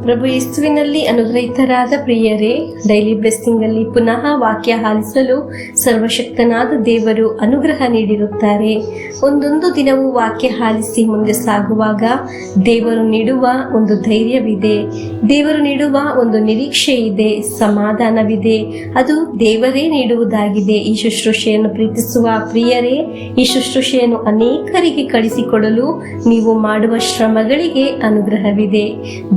ಪ್ರಭು ಯೇಸುವಿನಲ್ಲಿ ಅನುಗ್ರಹಿತರಾದ ಪ್ರಿಯರೇ, daily blessing ಅಲ್ಲಿ ಪುನಃ ವಾಕ್ಯ ಆಲಿಸಲು ಸರ್ವಶಕ್ತನಾದ ದೇವರು ಅನುಗ್ರಹ ನೀಡಿರುತ್ತಾರೆ. ಒಂದೊಂದು ದಿನವೂ ವಾಕ್ಯ ಆಲಿಸಿ ಮುಂದೆ ಸಾಗುವಾಗ ದೇವರು ನೀಡುವ ಒಂದು ಧೈರ್ಯವಿದೆ, ದೇವರು ನೀಡುವ ಒಂದು ನಿರೀಕ್ಷೆ ಇದೆ, ಸಮಾಧಾನವಿದೆ. ಅದು ದೇವರೇ ನೀಡುವುದಾಗಿದೆ. ಈ ಶುಶ್ರೂಷೆಯನ್ನು ಪ್ರೀತಿಸುವ ಪ್ರಿಯರೇ, ಈ ಶುಶ್ರೂಷೆಯನ್ನು ಅನೇಕರಿಗೆ ಕಳಿಸಿಕೊಡಲು ನೀವು ಮಾಡುವ ಶ್ರಮಗಳಿಗೆ ಅನುಗ್ರಹವಿದೆ.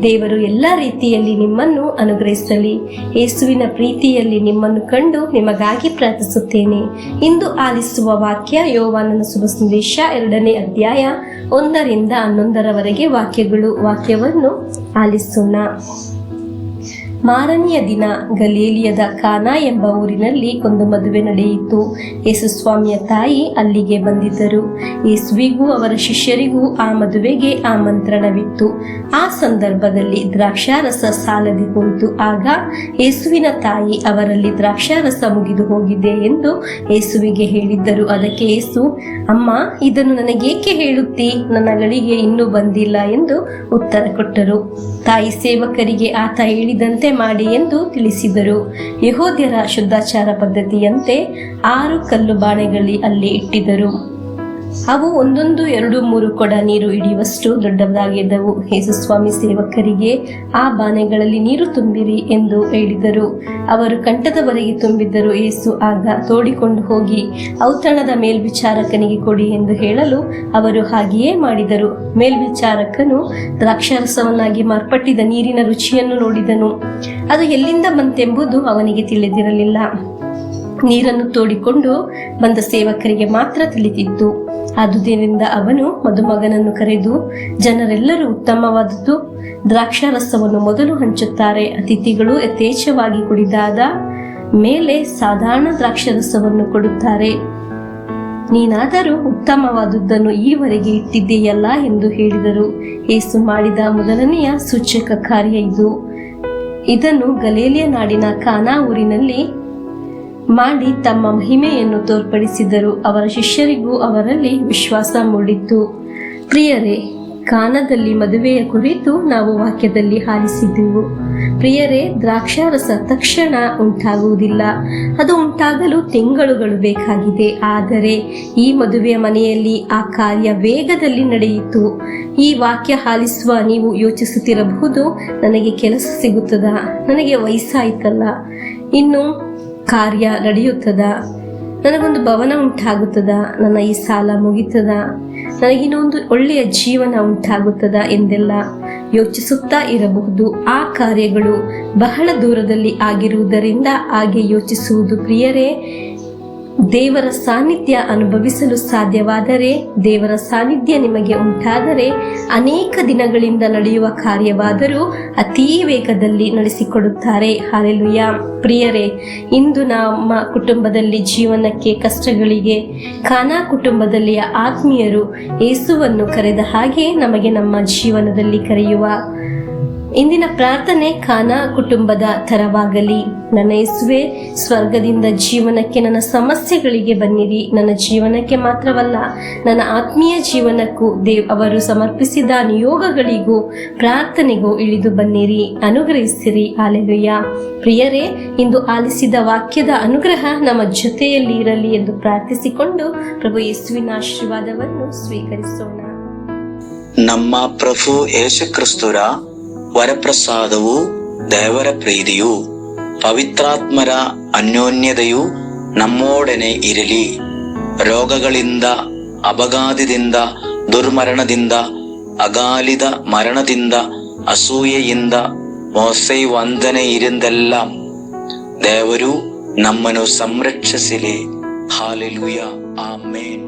ದೇವರು ಎಲ್ಲ ರೀತಿಯಲ್ಲಿ ನಿಮ್ಮನ್ನು ಅನುಗ್ರಹಿಸಲಿ. ಯೇಸುವಿನ ಪ್ರೀತಿಯಲ್ಲಿ ನಿಮ್ಮನ್ನು ಕಂಡು ನಿಮಗಾಗಿ ಪ್ರಾರ್ಥಿಸುತ್ತೇನೆ. ಇಂದು ಆಲಿಸುವ ವಾಕ್ಯ ಯೋಹಾನನ ಶುಭ ಸಂದೇಶ 2ನೇ ಅಧ್ಯಾಯ 1ರಿಂದ 11ರವರೆಗೆ ವಾಕ್ಯವನ್ನು ಆಲಿಸೋಣ. ಮಾರನೆಯ ದಿನ ಗಲಿಲಾಯದ ಕಾನಾ ಎಂಬ ಊರಿನಲ್ಲಿ ಒಂದು ಮದುವೆ ನಡೆಯಿತು. ಯೇಸುಸ್ವಾಮಿಯ ತಾಯಿ ಅಲ್ಲಿಗೆ ಬಂದಿದ್ದರು. ಯೇಸುವಿಗೂ ಅವರ ಶಿಷ್ಯರಿಗೂ ಆ ಮದುವೆಗೆ ಆಮಂತ್ರಣವಿತ್ತು. ಆ ಸಂದರ್ಭದಲ್ಲಿ ದ್ರಾಕ್ಷಾರಸ ಸಾಲದೆ ಹೋಯಿತು. ಆಗ ಯೇಸುವಿನ ತಾಯಿ ಅವರಲ್ಲಿ ದ್ರಾಕ್ಷಾರಸ ಮುಗಿದು ಹೋಗಿದೆ ಎಂದು ಯೇಸುವಿಗೆ ಹೇಳಿದ್ದರು. ಅದಕ್ಕೆ ಯೇಸು, ಅಮ್ಮ, ಇದನ್ನು ನನಗೇಕೆ ಹೇಳುತ್ತೀ? ನನ್ನ ಗಳಿಗೆ ಇನ್ನೂ ಬಂದಿಲ್ಲ ಎಂದು ಉತ್ತರ ಕೊಟ್ಟರು. ತಾಯಿ ಸೇವಕರಿಗೆ ಆತ ಹೇಳಿದಂತೆ ಮಾಡಿ ಎಂದು ತಿಳಿಸಿದರು. ಯೆಹೂದ್ಯರ ಶುದ್ಧಾಚಾರ ಪದ್ಧತಿಯಂತೆ 6 ಕಲ್ಲು ಬಾಣೆಗಳು ಅಲ್ಲಿ ಇಟ್ಟಿದ್ದರು. ಅವು ಒಂದೊಂದು 2-3 ಕೊಡ ನೀರು ಹಿಡಿಯುವಷ್ಟು ದೊಡ್ಡದಾಗಿದ್ದವು. ಯೇಸುಸ್ವಾಮಿ ಸೇವಕರಿಗೆ ಆ ಬಾಣೆಗಳಲ್ಲಿ ನೀರು ತುಂಬಿರಿ ಎಂದು ಹೇಳಿದರು. ಅವರು ಕಂಠದವರೆಗೆ ತುಂಬಿದ್ದರು. ಯೇಸು ಆಗ ತೋಡಿಕೊಂಡು ಹೋಗಿ ಔತಣದ ಮೇಲ್ವಿಚಾರಕನಿಗೆ ಕೊಡಿ ಎಂದು ಹೇಳಲು ಅವರು ಹಾಗೆಯೇ ಮಾಡಿದರು. ಮೇಲ್ವಿಚಾರಕನು ದ್ರಾಕ್ಷಾರಸವನ್ನಾಗಿ ಮಾರ್ಪಟ್ಟಿದ್ದ ನೀರಿನ ರುಚಿಯನ್ನು ನೋಡಿದನು. ಅದು ಎಲ್ಲಿಂದ ಬಂತೆಂಬುದು ಅವನಿಗೆ ತಿಳಿದಿರಲಿಲ್ಲ. ನೀರನ್ನು ತೋಡಿಕೊಂಡು ಬಂದ ಸೇವಕರಿಗೆ ಮಾತ್ರ ತಿಳಿದಿತ್ತು. ಆದುದರಿಂದ ಅವನು ಮದುಮಗನನ್ನು ಕರೆದು, ಜನರೆಲ್ಲರೂ ಉತ್ತಮವಾದದ್ದು ದ್ರಾಕ್ಷಾರಸವನ್ನು ಮೊದಲು ಹಂಚುತ್ತಾರೆ, ಅತಿಥಿಗಳು ಯಥೇಚ್ಛವಾಗಿ ಕುಡಿದಾದ ಮೇಲೆ ಸಾಧಾರಣ ದ್ರಾಕ್ಷಾರಸವನ್ನು ಕೊಡುತ್ತಾರೆ. ನೀನಾದರೂ ಉತ್ತಮವಾದುದನ್ನು ಈವರೆಗೆ ಇಟ್ಟಿದ್ದೀಯಲ್ಲ ಎಂದು ಹೇಳಿದರು. ಯೇಸು ಮಾಡಿದ ಮೊದಲನೆಯ ಸೂಚಕ ಕಾರ್ಯ ಇದು. ಇದನ್ನು ಗಲಿಲಾಯ ನಾಡಿನ ಕಾನಾ ಊರಿನಲ್ಲಿ ಮಾಡಿ ತಮ್ಮ ಮಹಿಮೆಯನ್ನು ತೋರ್ಪಡಿಸಿದರು. ಅವರ ಶಿಷ್ಯರಿಗೂ ಅವರಲ್ಲಿ ವಿಶ್ವಾಸ ಮೂಡಿತು. ಪ್ರಿಯರೇ, ಕಾನಾದಲ್ಲಿ ಮದುವೆಯ ಕುರಿತು ನಾವು ವಾಕ್ಯದಲ್ಲಿ ಆಲಿಸಿದ್ದೆವು. ಪ್ರಿಯರೇ, ದ್ರಾಕ್ಷಾರಸ ತಕ್ಷಣ ಉಂಟಾಗುವುದಿಲ್ಲ. ಅದು ಉಂಟಾಗಲು ತಿಂಗಳುಗಳು ಬೇಕಾಗಿದೆ. ಆದರೆ ಈ ಮದುವೆಯ ಮನೆಯಲ್ಲಿ ಆ ಕಾರ್ಯ ವೇಗದಲ್ಲಿ ನಡೆಯಿತು. ಈ ವಾಕ್ಯ ಆಲಿಸುವ ನೀವು ಯೋಚಿಸುತ್ತಿರಬಹುದು, ನನಗೆ ಕೆಲಸ ಸಿಗುತ್ತದಾ? ನನಗೆ ವಯಸ್ಸಾಯ್ತಲ್ಲ, ಇನ್ನು ಕಾರ್ಯ ನಡೆಯುತ್ತದ? ನನಗೊಂದು ಭವನ ಉಂಟಾಗುತ್ತದ? ನನ್ನ ಈ ಸಾಲ ಮುಗಿತದ? ನನಗಿನ್ನೊಂದು ಒಳ್ಳೆಯ ಜೀವನ ಉಂಟಾಗುತ್ತದ ಎಂದೆಲ್ಲ ಯೋಚಿಸುತ್ತಾ ಇರಬಹುದು. ಆ ಕಾರ್ಯಗಳು ಬಹಳ ದೂರದಲ್ಲಿ ಆಗಿರುವುದರಿಂದ ಹಾಗೆ ಯೋಚಿಸುವುದು. ಪ್ರಿಯರೇ, ದೇವರ ಸಾನ್ನಿಧ್ಯ ಅನುಭವಿಸಲು ಸಾಧ್ಯವಾದರೆ, ದೇವರ ಸಾನ್ನಿಧ್ಯ ನಿಮಗೆ ಉಂಟಾದರೆ, ಅನೇಕ ದಿನಗಳಿಂದ ನಡೆಯುವ ಕಾರ್ಯವಾದರೂ ಅತೀ ವೇಗದಲ್ಲಿ ನಡೆಸಿಕೊಡುತ್ತಾರೆ. ಹಲ್ಲೆಲೂಯಾ. ಪ್ರಿಯರೇ, ಇಂದು ನಮ್ಮ ಕುಟುಂಬದಲ್ಲಿ ಜೀವನಕ್ಕೆ ಕಷ್ಟಗಳಿಗೆ ಕಾನಾ ಕುಟುಂಬದಲ್ಲಿ ಆತ್ಮೀಯರು ಯೇಸುವನ್ನು ಕರೆದ ಹಾಗೆ ನಮಗೆ ನಮ್ಮ ಜೀವನದಲ್ಲಿ ಕರೆಯುವ ಇಂದಿನ ಪ್ರಾರ್ಥನೆ ಕಾನಾ ಕುಟುಂಬದ ತರವಾಗಲಿ. ನನ್ನ ಯೇಸುವೆ, ಸ್ವರ್ಗದಿಂದ ಜೀವನಕ್ಕೆ, ನನ್ನ ಸಮಸ್ಯೆಗಳಿಗೆ ಬನ್ನಿರಿ. ನನ್ನ ಜೀವನಕ್ಕೆ ಮಾತ್ರವಲ್ಲ, ನನ್ನ ಆತ್ಮೀಯ ಜೀವನಕ್ಕೂ ಅವರು ಸಮರ್ಪಿಸಿದ ನಿಯೋಗಗಳಿಗೂ ಪ್ರಾರ್ಥನೆಗೂ ಇಳಿದು ಬನ್ನಿರಿ, ಅನುಗ್ರಹಿಸಿರಿ. ಹಲ್ಲೆಲೂಯಾ. ಪ್ರಿಯರೇ, ಇಂದು ಆಲಿಸಿದ ವಾಕ್ಯದ ಅನುಗ್ರಹ ನಮ್ಮ ಜೊತೆಯಲ್ಲಿ ಇರಲಿ ಎಂದು ಪ್ರಾರ್ಥಿಸಿಕೊಂಡು ಪ್ರಭು ಯೇಸುವಿನ ಆಶೀರ್ವಾದವನ್ನು ಸ್ವೀಕರಿಸೋಣ. ನಮ್ಮ ಪ್ರಭು ಯೇಸು ಕ್ರಿಸ್ತರ ವರಪ್ರಸಾದವು, ದೇವರ ಪ್ರೀತಿಯು, ಪವಿತ್ರಾತ್ಮರ ಅನ್ಯೋನ್ಯತೆಯು ನಮ್ಮೊಡನೆ ಇರಲಿ. ರೋಗಗಳಿಂದ, ಅಪಘಾತದಿಂದ, ದುರ್ಮರಣದಿಂದ, ಅಗಾಲಿದ ಮರಣದಿಂದ, ಅಸೂಯೆಯಿಂದ, ಮೋಸವಂದನೆ ಇರಿಂದೆಲ್ಲ ದೇವರು ನಮ್ಮನ್ನು ಸಂರಕ್ಷಿಸಲಿ. ಹಾಲೆಲೂಯಾ. ಆಮೇನ್.